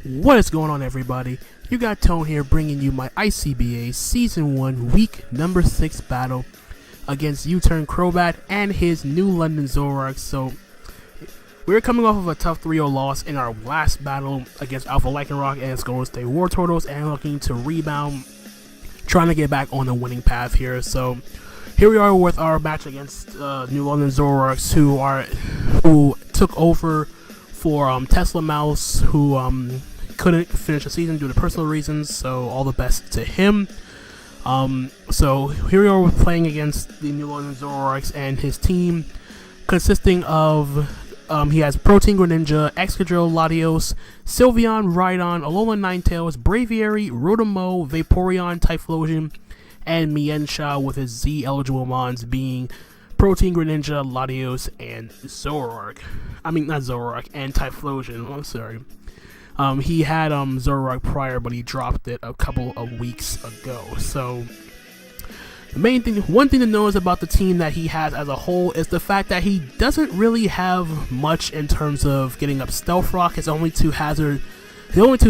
What is going on, everybody? You got Tone here, bringing you my ICBA Season 1 Week Number 6 battle against UTurnCrobat and his new London Zoroarks. So, we're coming off of a tough 3-0 loss in our last battle against Alpha Lycanroc and Golden State War Turtles, and looking to rebound, trying to get back on the winning path here. So, here we are with our match against new London Zoroarks, who took over for Tesla Mouse, who couldn't finish the season due to personal reasons, so all the best to him. So here we are playing against the new London Zoroarks and his team, consisting of he has Protein Greninja, Excadrill, Latios, Sylveon, Rhydon, Alolan Ninetales, Braviary, Rotom, Vaporeon, Typhlosion, and Mienshao, with his Z eligible mons being Protein Greninja, Latios, and Zoroark. I mean, not Zoroark, and Typhlosion. I'm sorry. He had Zoroark prior, but he dropped it a couple of weeks ago. So the main thing, one thing to know is about the team that he has as a whole is the fact that he doesn't really have much in terms of getting up Stealth Rock. His only two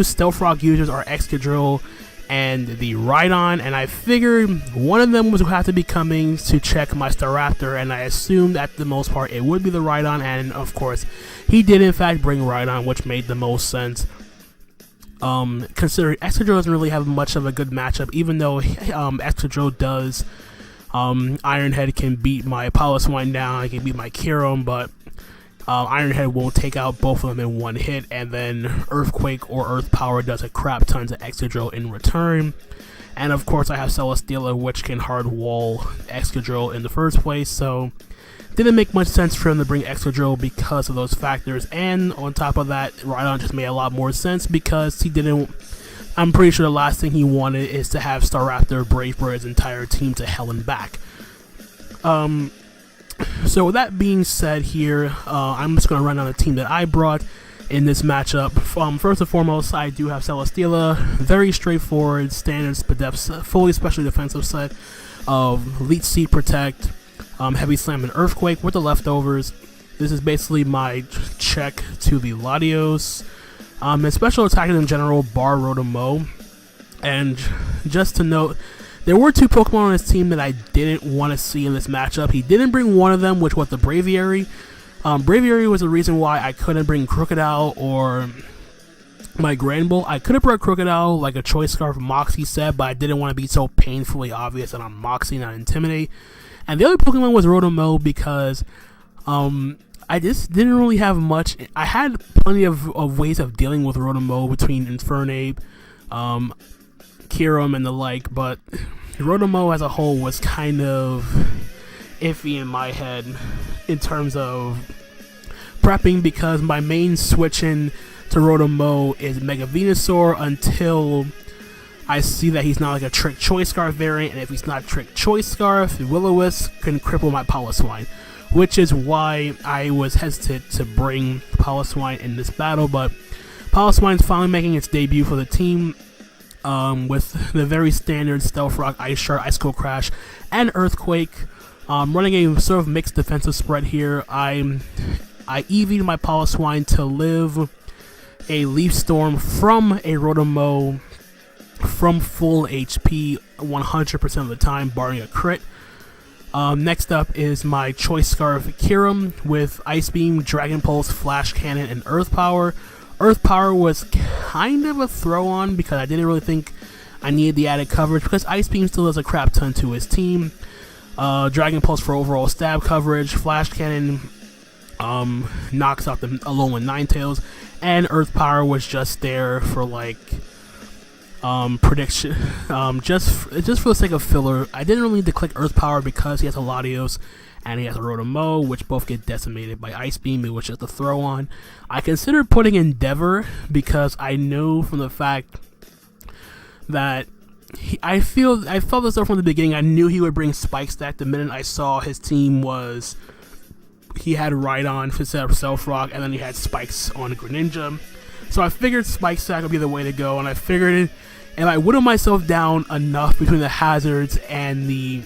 Stealth Rock users are Excadrill and the Rhydon, and I figured one of them was going to have to be coming to check my Staraptor, and I assumed at the most part it would be the Rhydon, and of course he did in fact bring Rhydon, which made the most sense. Considering Excadrill doesn't really have much of a good matchup, even though Excadrill does, Ironhead can beat my Piloswine down, I can beat my Kyurem, but Ironhead won't take out both of them in one hit, and then Earthquake or Earth Power does a crap ton to Excadrill in return. And of course I have Celesteela, which can hard wall Excadrill in the first place, so didn't make much sense for him to bring Excadrill because of those factors. And on top of that, Rhydon just made a lot more sense because he didn't, I'm pretty sure the last thing he wanted is to have Staraptor Brave Bird his entire team to hell and back. So with that being said here, I'm just going to run on the team that I brought in this matchup. First and foremost, I do have Celesteela, very straightforward, standard Spadef, fully specially defensive set of Leech Seed Protect, Heavy Slam, and Earthquake with the leftovers. This is basically my check to the Latios, and special attack in general, bar Rotom. And just to note, there were two Pokemon on his team that I didn't want to see in this matchup. He didn't bring one of them, which was the Braviary. Braviary was the reason why I couldn't bring Crocodile or my Granbull. I could have brought Crocodile like a Choice Scarf Moxie set, but I didn't want to be so painfully obvious that I'm Moxie, not Intimidate. And the other Pokemon was Rotom because I just didn't really have much. I had plenty of ways of dealing with Rotom between Infernape, Kyurem, and the like, but Rotom as a whole was kind of iffy in my head in terms of prepping, because my main switching to Rotom is Mega Venusaur until I see that he's not like a Trick Choice Scarf variant, and if he's not Trick Choice Scarf, Will-O-Wisp can cripple my Piloswine, which is why I was hesitant to bring Piloswine in this battle. But Piloswine's finally making its debut for the team, with the very standard Stealth Rock, Ice Shard, Icicle Crash, and Earthquake. Running a sort of mixed defensive spread here. I EV'd my Piloswine to live a Leaf Storm from a Rotom from full HP 100% of the time, barring a crit. Next up is my Choice Scarf Kyurem with Ice Beam, Dragon Pulse, Flash Cannon, and Earth Power. Earth Power was kind of a throw-on because I didn't really think I needed the added coverage, because Ice Beam still does a crap ton to his team. Dragon Pulse for overall stab coverage, Flash Cannon knocks out the Alolan Ninetales, and Earth Power was just there for like prediction, just for the sake of filler. I didn't really need to click Earth Power because he has a Latios and he has a Rotom, which both get decimated by Ice Beam. It was just a throw on. I considered putting Endeavor because I know from the fact that I felt this though from the beginning. I knew he would bring Spike Stack the minute I saw his team was, he had Rhydon for set up Stealth Rock, and then he had Spikes on Greninja. So I figured Spike Stack would be the way to go, and I figured if I whittle myself down enough between the hazards and the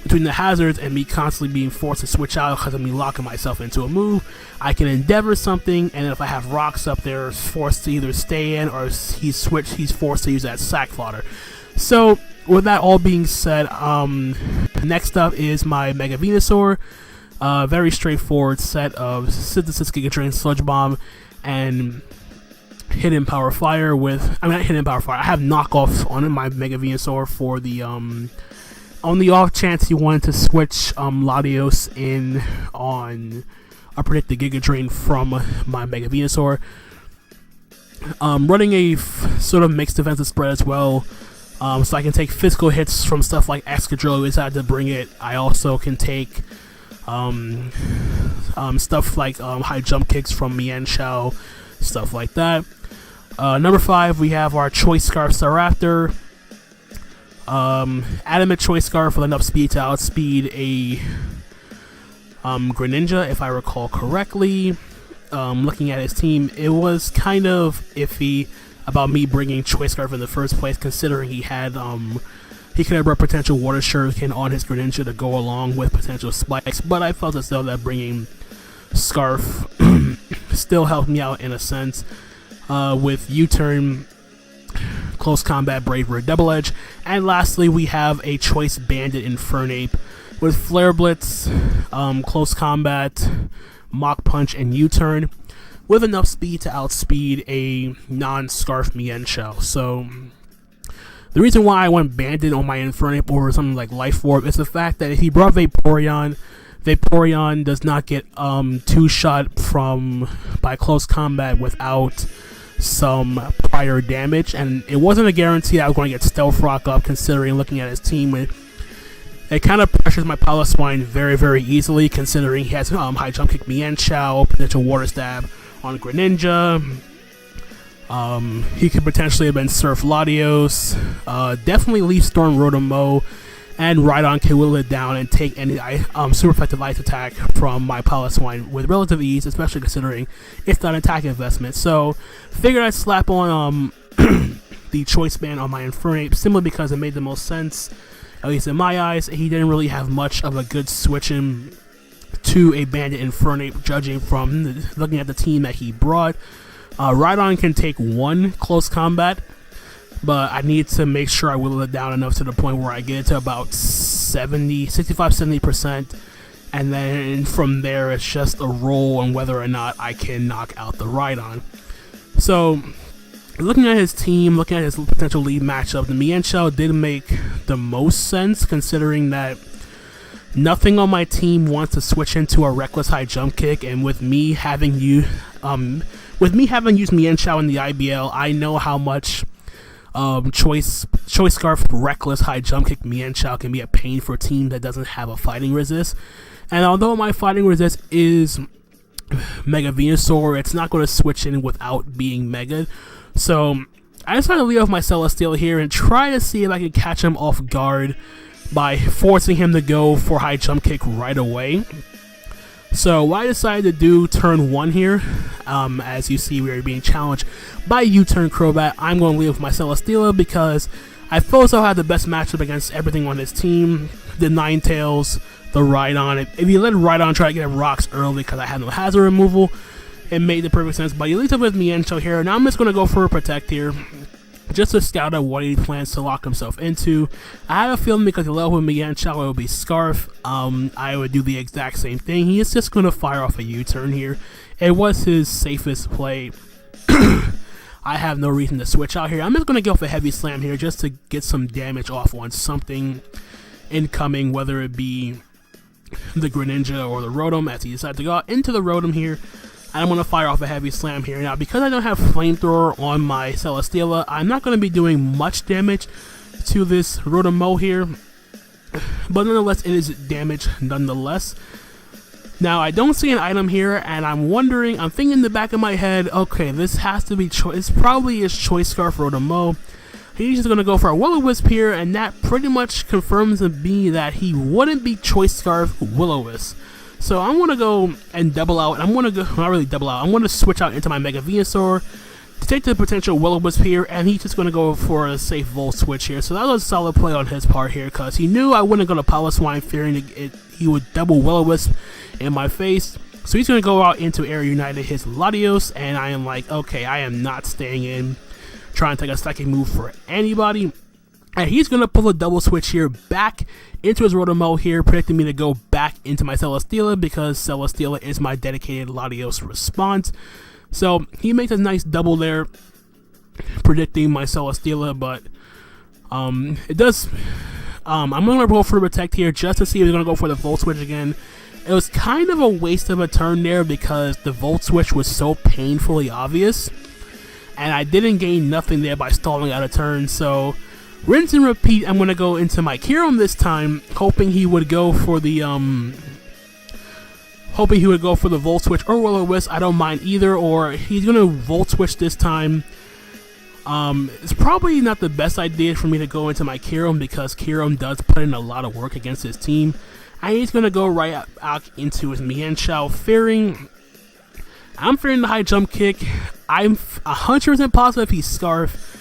between the hazards and me constantly being forced to switch out because of me locking myself into a move, I can endeavor something, and if I have rocks up there, forced to either stay in or he's forced to use that sack fodder. So with that all being said, next up is my Mega Venusaur. Very straightforward set of Synthesis, Giga Drain, Sludge Bomb, and Hidden Power Fire with, not Hidden Power Fire, I have knockoffs on my Mega Venusaur for the, on the off chance you wanted to switch, Latios in on a predicted Giga Drain from my Mega Venusaur. Running a sort of mixed defensive spread as well, so I can take physical hits from stuff like Excadrill, who had to bring it. I also can take, stuff like, high jump kicks from Mienshao, stuff like that. Number 5, we have our Choice Scarf Staraptor. Adamant Choice Scarf with enough speed to outspeed a Greninja, if I recall correctly. Looking at his team, it was kind of iffy about me bringing Choice Scarf in the first place, considering he had he could have brought potential Water Shuriken on his Greninja to go along with potential spikes, but I felt as though that bringing Scarf still helped me out in a sense. With U-Turn, Close Combat, Bravery, Double Edge, and lastly we have a Choice Bandit Infernape with Flare Blitz, Close Combat, Mach Punch, and U-Turn, with enough speed to outspeed a non-Scarf Mienshao. So the reason why I went Bandit on my Infernape over something like Life Orb is the fact that if he brought Vaporeon does not get 2-shot by Close Combat without some prior damage, and it wasn't a guarantee I was going to get Stealth Rock up, considering looking at his team. It kind of pressures my Piloswine very, very easily, considering he has High Jump Kick Mienshao, potential Water Stab on Greninja. He could potentially have been Surf Latios, definitely Leaf Storm Rotom-Mow, and Rhydon can whittle it down and take any super effective ice attack from my Piloswine with relative ease, especially considering it's not an attack investment. So figured I'd slap on the Choice Band on my Infernape, simply because it made the most sense, at least in my eyes. He didn't really have much of a good switching to a Bandit Infernape, judging from looking at the team that he brought. Rhydon can take 1 Close Combat, but I need to make sure I whittle it down enough to the point where I get it to about 65-70%, and then from there it's just a roll on whether or not I can knock out the Rhydon. So looking at his team, looking at his potential lead matchup, the Mienshao did make the most sense, considering that nothing on my team wants to switch into a Reckless High Jump Kick, and with me having used Mienshao in the IBL, I know how much Choice Scarf Reckless High Jump Kick Mienshao can be a pain for a team that doesn't have a fighting resist. And although my fighting resist is Mega Venusaur, it's not going to switch in without being Mega. So I decided to lead off my Celesteela here and try to see if I can catch him off guard by forcing him to go for High Jump Kick right away. So what I decided to do turn 1 here, as you see we are being challenged by UTurnCrobat, I'm going to lead with my Celesteela because I feel as though I had the best matchup against everything on his team. The Ninetales, the Rhydon. If you let Rhydon try to get rocks early because I had no hazard removal, it made the perfect sense. But he leads up with Mienshao here. Now I'm just going to go for a Protect here, just to scout out what he plans to lock himself into. I have a feeling because he leveled with Mienshao, it would be Scarf. I would do the exact same thing. He is just going to fire off a U-turn here. It was his safest play. I have no reason to switch out here. I'm just going to go for Heavy Slam here just to get some damage off on something incoming, whether it be the Greninja or the Rotom, as he decided to go out into the Rotom here. I'm going to fire off a Heavy Slam here. Now, because I don't have Flamethrower on my Celesteela, I'm not going to be doing much damage to this Rotom-Mow here, but nonetheless, it is damage nonetheless. Now, I don't see an item here, and I'm thinking in the back of my head, okay, this has to be it's probably his Choice Scarf Rotom-Mow. He's just going to go for a Will-O-Wisp here, and that pretty much confirms to me that he wouldn't be Choice Scarf Will-O-Wisp. So I'm going to go and double out. I'm going to go, not really double out, I'm going to switch out into my Mega Venusaur, to take the potential Will-O-Wisp here, and he's just going to go for a safe Volt Switch here. So that was a solid play on his part here, because he knew I wasn't going to Piloswine, fearing he would double Will-O-Wisp in my face. So he's going to go out into Air United his Latios, and I am like, okay, I am not staying in, trying to take a second move for anybody. And he's going to pull a double switch here back into his Rotom here, predicting me to go back into my Celesteela, because Celesteela is my dedicated Latios response. So he makes a nice double there, predicting my Celesteela, but it does. I'm going to go for the Protect here just to see if he's going to go for the Volt Switch again. It was kind of a waste of a turn there because the Volt Switch was so painfully obvious, and I didn't gain nothing there by stalling out a turn. So rinse and repeat. I'm going to go into my Kyurem this time, hoping he would go for the Volt Switch or Will-O-Wisp. I don't mind either, or he's going to Volt Switch this time. It's probably not the best idea for me to go into my Kyurem, because Kyurem does put in a lot of work against his team. And he's going to go right out into his Mienshao, I'm fearing the high jump kick. I'm 100% positive he's Scarf.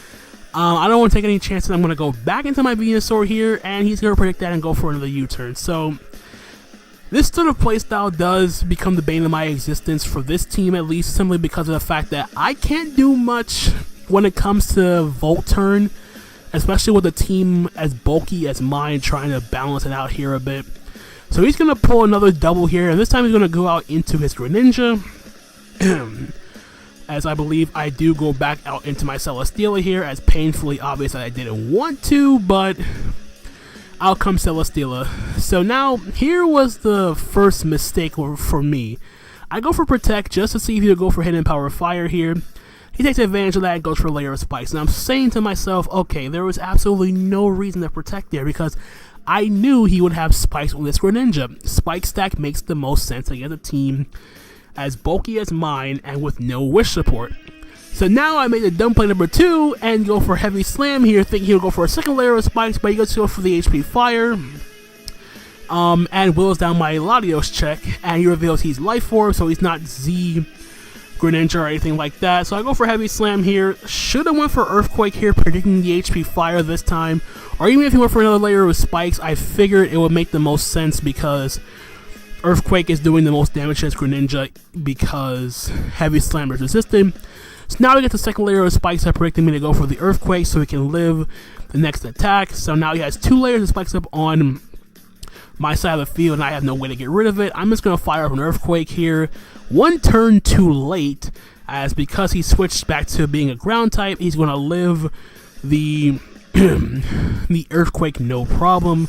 I don't want to take any chances. I'm going to go back into my Venusaur here, and he's going to predict that and go for another U-turn. So this sort of playstyle does become the bane of my existence for this team, at least, simply because of the fact that I can't do much when it comes to Volt Turn, especially with a team as bulky as mine trying to balance it out here a bit. So he's going to pull another double here, and this time he's going to go out into his Greninja. As I believe I do go back out into my Celesteela here, as painfully obvious that I didn't want to, but out comes Celesteela. So now, here was the first mistake for me. I go for Protect just to see if he'll go for Hidden Power Fire here. He takes advantage of that and goes for Layer of Spikes. And I'm saying to myself, okay, there was absolutely no reason to Protect there, because I knew he would have Spikes on this Greninja. Spike Stack makes the most sense against a team as bulky as mine and with no Wish support. So now I made a dumb play number 2 and go for Heavy Slam here, thinking he'll go for a second Layer of Spikes, but he goes to go for the HP Fire. And willows down my Latios check, and he reveals he's Life Orb, so he's not Z Greninja or anything like that. So I go for Heavy Slam here. Should have went for Earthquake here, predicting the HP Fire this time. Or even if he went for another Layer of Spikes, I figured it would make the most sense, because Earthquake is doing the most damage to his Greninja because Heavy Slam is resistant. So now we get the second Layer of Spikes, predicting me to go for the Earthquake so he can live the next attack. So now he has 2 layers of Spikes up on my side of the field, and I have no way to get rid of it. I'm just going to fire up an Earthquake here. One turn too late, as because he switched back to being a ground type, he's going to live the the Earthquake no problem.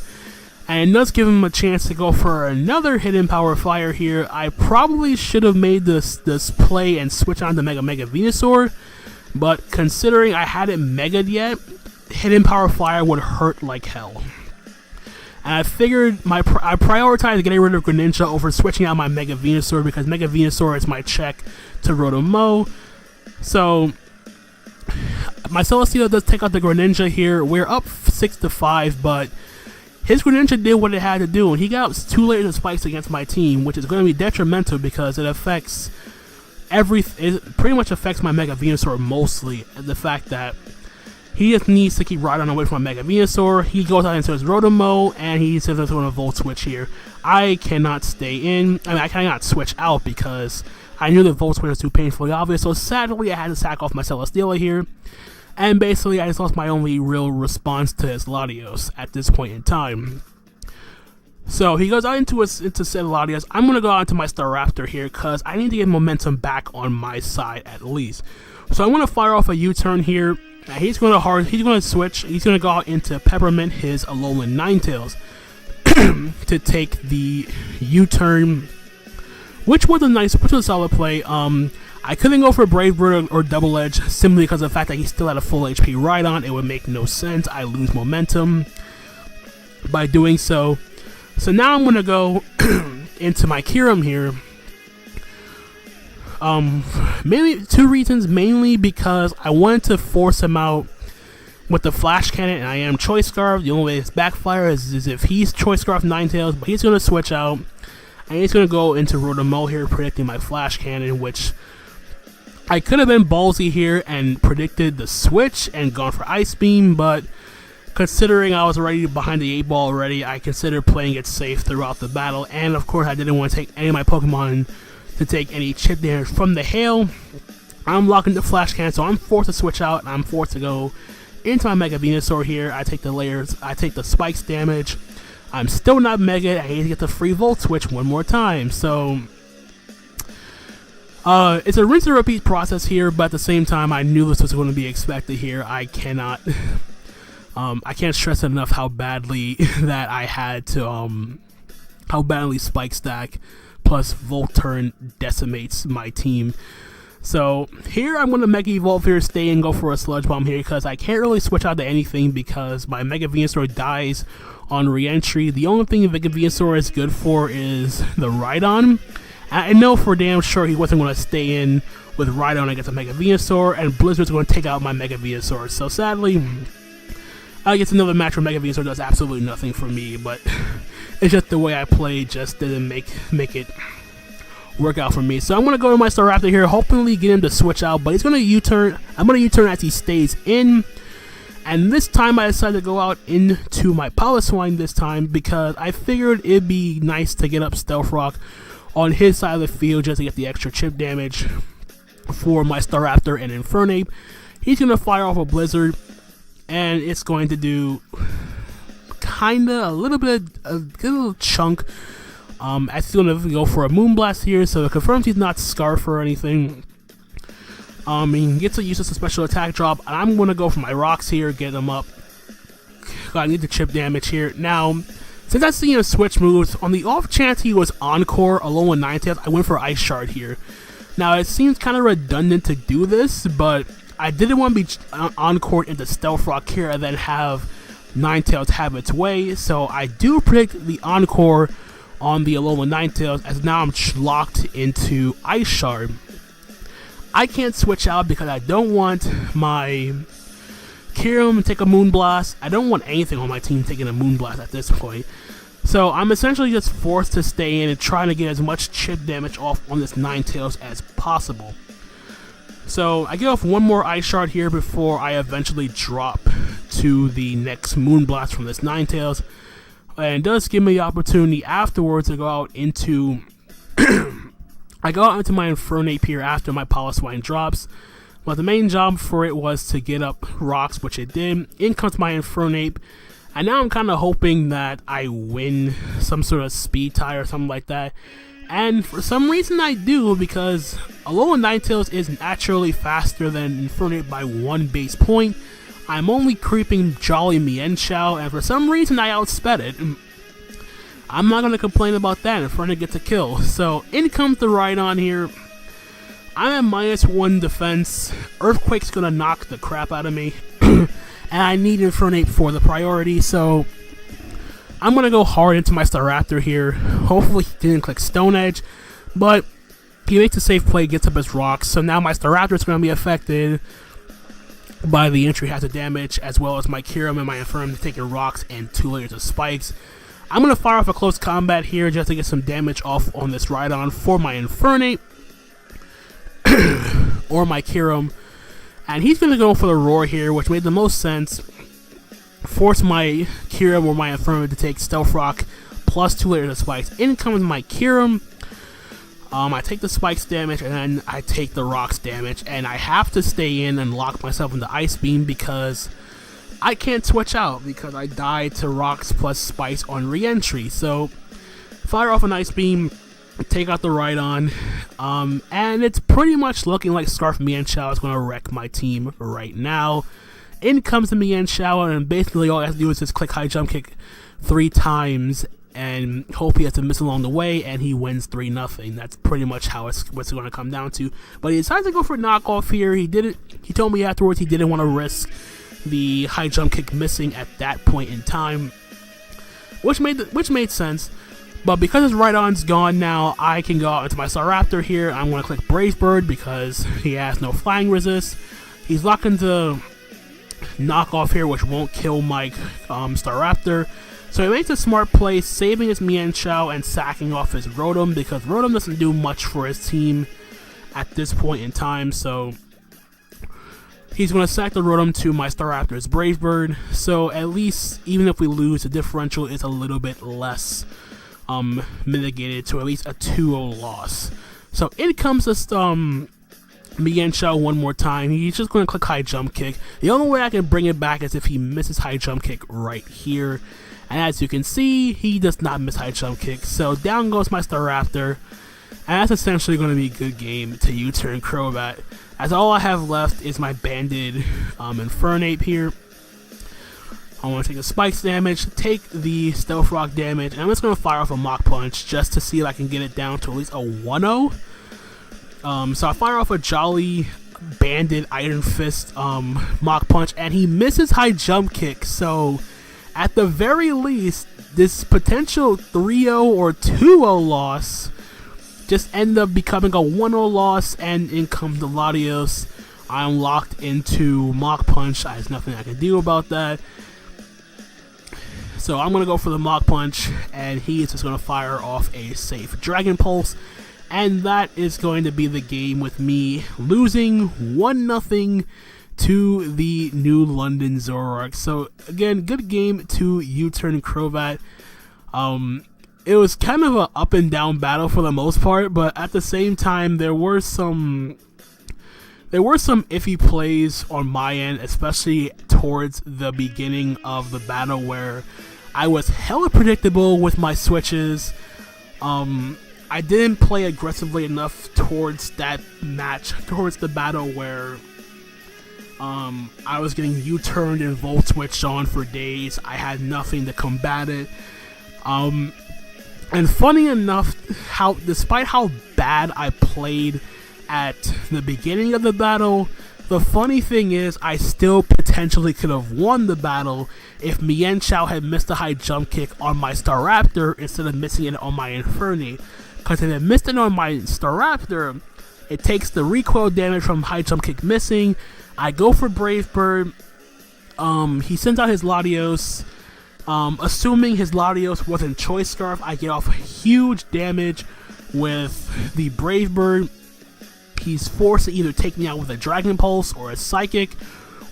And it does give him a chance to go for another Hidden Power Fire here. I probably should have made this play and switch on to Mega Venusaur, but considering I hadn't Mega'd yet, Hidden Power Fire would hurt like hell. And I figured I prioritized getting rid of Greninja over switching out my Mega Venusaur, because Mega Venusaur is my check to Rotom. So my Celesteela does take out the Greninja here. We're up 6-5, but his Greninja did what it had to do, and he got 2 layers of Spikes against my team, which is going to be detrimental because it affects it pretty much affects my Mega Venusaur mostly. The fact that he just needs to keep riding away from my Mega Venusaur. He goes out into his Rotom, and he says he's going to Volt Switch here. I cannot stay in. I mean, I cannot switch out because I knew the Volt Switch was too painfully obvious. So sadly, I had to sack off my Celesteela here. And basically, I just lost my only real response to his Latios at this point in time. So he goes out into said Latios. I'm going to go out into my Staraptor here because I need to get momentum back on my side at least. So I'm going to fire off a U-turn here. He's going to switch. He's going to go out into Peppermint his Alolan Ninetales to take the U-turn, which was a solid play. I couldn't go for Brave Bird or Double Edge simply because of the fact that he still had a full HP Rhydon. It would make no sense. I lose momentum by doing so. So now I'm going to go into my Kyurem here. Mainly 2 reasons. Mainly because I wanted to force him out with the Flash Cannon, and I am Choice Scarf. The only way it's backfire is if he's Choice Scarf Ninetales, but he's going to switch out, and he's going to go into Rotom here, predicting my Flash Cannon, which I could have been ballsy here and predicted the switch and gone for Ice Beam, but considering I was already behind the 8-ball already, I considered playing it safe throughout the battle, and of course I didn't want to take any of my Pokemon to take any chip damage from the hail. I'm locking the Flash Cannon, so I'm forced to switch out, and I'm forced to go into my Mega Venusaur here. I take the layers, I take the spikes damage. I'm still not Mega, I need to get the free Volt Switch one more time, so it's a rinse and repeat process here, but at the same time, I knew this was going to be expected here. I cannot, I can't stress enough how badly that I had to, how badly Spike Stack plus Volturn decimates my team. So here I'm going to Mega Evolve here, stay and go for a Sludge Bomb here because I can't really switch out to anything because my Mega Venusaur dies on re-entry. The only thing Mega Venusaur is good for is the Rhydon. I know for damn sure he wasn't going to stay in with Rhydon against a Mega Venusaur, and Blizzard's going to take out my Mega Venusaur. So sadly, I guess another match where Mega Venusaur does absolutely nothing for me, but it's just the way I played just didn't make it work out for me. So I'm going to go to my Staraptor here, hopefully get him to switch out, but he's going to U-turn. I'm going to U-turn as he stays in. And this time I decided to go out into my Piloswine this time because I figured it'd be nice to get up Stealth Rock on his side of the field just to get the extra chip damage for my Staraptor and Infernape. He's going to fire off a Blizzard, and it's going to do kinda a little bit, a little chunk. It's going to go for a Moonblast here, so it confirms he's not Scarf or anything. He gets a use of special attack drop, and I'm going to go for my Rocks here, get him up. I need the chip damage here. Now, since I see him switch moves, on the off chance he was Encore along with Ninetales, I went for Ice Shard here. Now, it seems kind of redundant to do this, but I didn't want to be Encore into Stealth Rock here and then have Ninetales have its way, so I do predict the Encore on the Alola Ninetales, as now I'm locked into Ice Shard. I can't switch out because I don't want my Kyurem to take a Moonblast. I don't want anything on my team taking a Moonblast at this point. So I'm essentially just forced to stay in and trying to get as much chip damage off on this Ninetales as possible. So I get off one more Ice Shard here before I eventually drop to the next Moonblast from this Ninetales. And it does give me the opportunity afterwards to go out into I go out into my Infernape here after my Piloswine drops. But the main job for it was to get up Rocks, which it did. In comes my Infernape. And now I'm kind of hoping that I win some sort of speed tie or something like that. And for some reason I do, because Alola Ninetales is naturally faster than Infernape by 1 base point. I'm only creeping Jolly Mienshao, and for some reason I outsped it. I'm not going to complain about that. Infernape gets a kill. So in comes the Rhydon here. I'm at -1 defense. Earthquake's going to knock the crap out of me. And I need Infernape for the priority, so I'm going to go hard into my Staraptor here. Hopefully he didn't click Stone Edge, but he makes a safe play, gets up his Rocks. So now my Staraptor is going to be affected by the entry hazard damage, as well as my Kyurem and my Infernape taking Rocks and 2 layers of Spikes. I'm going to fire off a close combat here just to get some damage off on this Rhydon for my Infernape or my Kyurem. And he's going to go for the Roar here, which made the most sense. Force my Kyurem or my Infernape to take Stealth Rock plus 2 layers of Spikes. In comes my Kyurem. I take the Spikes damage, and then I take the Rocks damage. And I have to stay in and lock myself into Ice Beam because I can't switch out because I died to Rocks plus Spikes on re-entry. So, fire off an Ice Beam, take out the Rhydon, and it's pretty much looking like Scarf Mienshao is going to wreck my team right now. In comes the Mienshao, and basically all I have to do is just click High Jump Kick 3 times and hope he has to miss along the way, and he wins 3-0. That's pretty much how it's going to come down to. But he decides to go for knockoff here. He told me afterwards he didn't want to risk the High Jump Kick missing at that point in time, which made sense. But because his Rhydon's gone now, I can go out into my Staraptor here. I'm going to click Brave Bird because he has no flying resist. He's locked into knockoff here, which won't kill my Staraptor. So he makes a smart play, saving his Mienshao and sacking off his Rotom, because Rotom doesn't do much for his team at this point in time. So he's going to sack the Rotom to my Staraptor's Brave Bird. So at least, even if we lose, the differential is a little bit less mitigated to at least a 2-0 loss. So in comes this Mienshao one more time. He's just going to click high jump kick. The only way I can bring it back is if he misses high jump kick right here. And as you can see, he does not miss high jump kick. So down goes my Staraptor. And that's essentially going to be a good game to UTurnCrobat, as all I have left is my banded Infernape here. I want to take the spikes damage, take the stealth rock damage, and I'm just going to fire off a Mach Punch just to see if I can get it down to at least a 1-0. So I fire off a Jolly banded Iron Fist Mach Punch, and he misses high jump kick. So at the very least, this potential 3-0 or 2-0 loss just end up becoming a 1-0 loss, and in comes the Latios. I'm locked into Mach Punch. There's nothing I can do about that. So I'm going to go for the Mach Punch, and he is just going to fire off a safe Dragon Pulse. And that is going to be the game, with me losing 1-0 to the new London Zoroarks. So again, good game to UTurnCrobat. It was kind of an up and down battle for the most part, but at the same time, there were some iffy plays on my end, especially towards the beginning of the battle where I was hella predictable with my switches. I didn't play aggressively enough towards that match, towards the battle where I was getting U-turned and Volt switched on for days. I had nothing to combat it. And funny enough, despite how bad I played at the beginning of the battle, the funny thing is I still potentially could have won the battle if Mienshao had missed a high jump kick on my Staraptor instead of missing it on my Infernape. Because if it missed it on my Staraptor, it takes the recoil damage from high jump kick missing. I go for Brave Bird. He sends out his Latios. Assuming his Latios wasn't Choice Scarf, I get off huge damage with the Brave Bird. He's forced to either take me out with a Dragon Pulse or a Psychic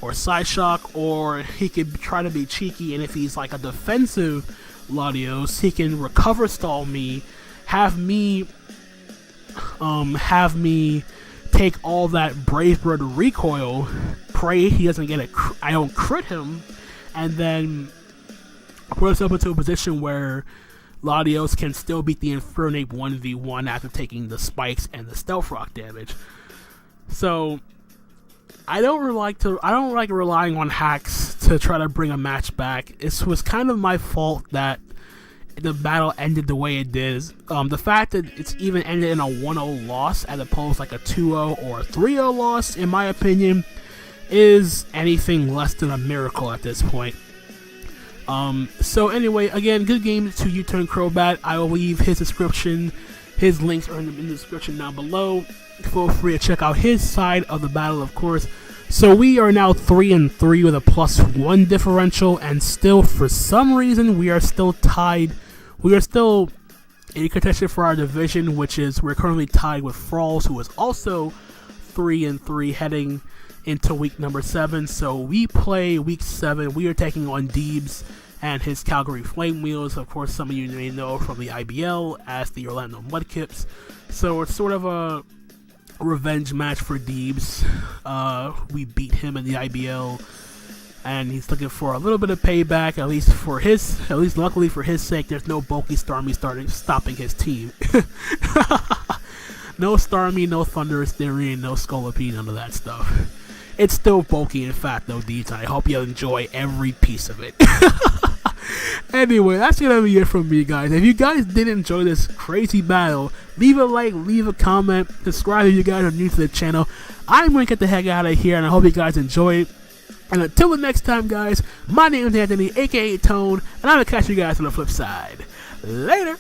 or Side Shock, or he could try to be cheeky, and if he's like a defensive Latios, he can recover stall me, have me take all that Brave Bird recoil, pray he doesn't get I don't crit him, and then put us up into a position where Latios can still beat the Infernape 1v1 after taking the spikes and the stealth rock damage. So I don't like relying on hacks to try to bring a match back. It was kind of my fault that the battle ended the way it did. The fact that it's even ended in a 1-0 loss as opposed to like a 2-0 or a 3-0 loss, in my opinion, is anything less than a miracle at this point. So anyway, again, good game to UTurnCrobat. I will leave his links are in the description down below. Feel free to check out his side of the battle, of course. So we are now 3-3 with a +1 differential, and still, for some reason, we are still tied. We are still in contention for our division, which is we're currently tied with Fralls, who is also 3-3 heading into week number 7. So we play week 7. We are taking on Deebs and his Calgary Flame Wheels. Of course, some of you may know from the IBL as the Orlando Mudkips. So it's sort of a revenge match for Deebs. We beat him in the IBL, and he's looking for a little bit of payback. At least luckily for his sake, there's no bulky Starmie stopping his team. No Starmie, no Thunderous Theory, no Scolipede, none of that stuff. It's still bulky and fat though, Deeds, and I hope you enjoy every piece of it. Anyway, that's gonna be it from me, guys. If you guys did enjoy this crazy battle, leave a like, leave a comment, subscribe if you guys are new to the channel. I'm gonna get the heck out of here, and I hope you guys enjoy it. And until the next time, guys, my name is Anthony, aka Tone, and I'm gonna catch you guys on the flip side. Later!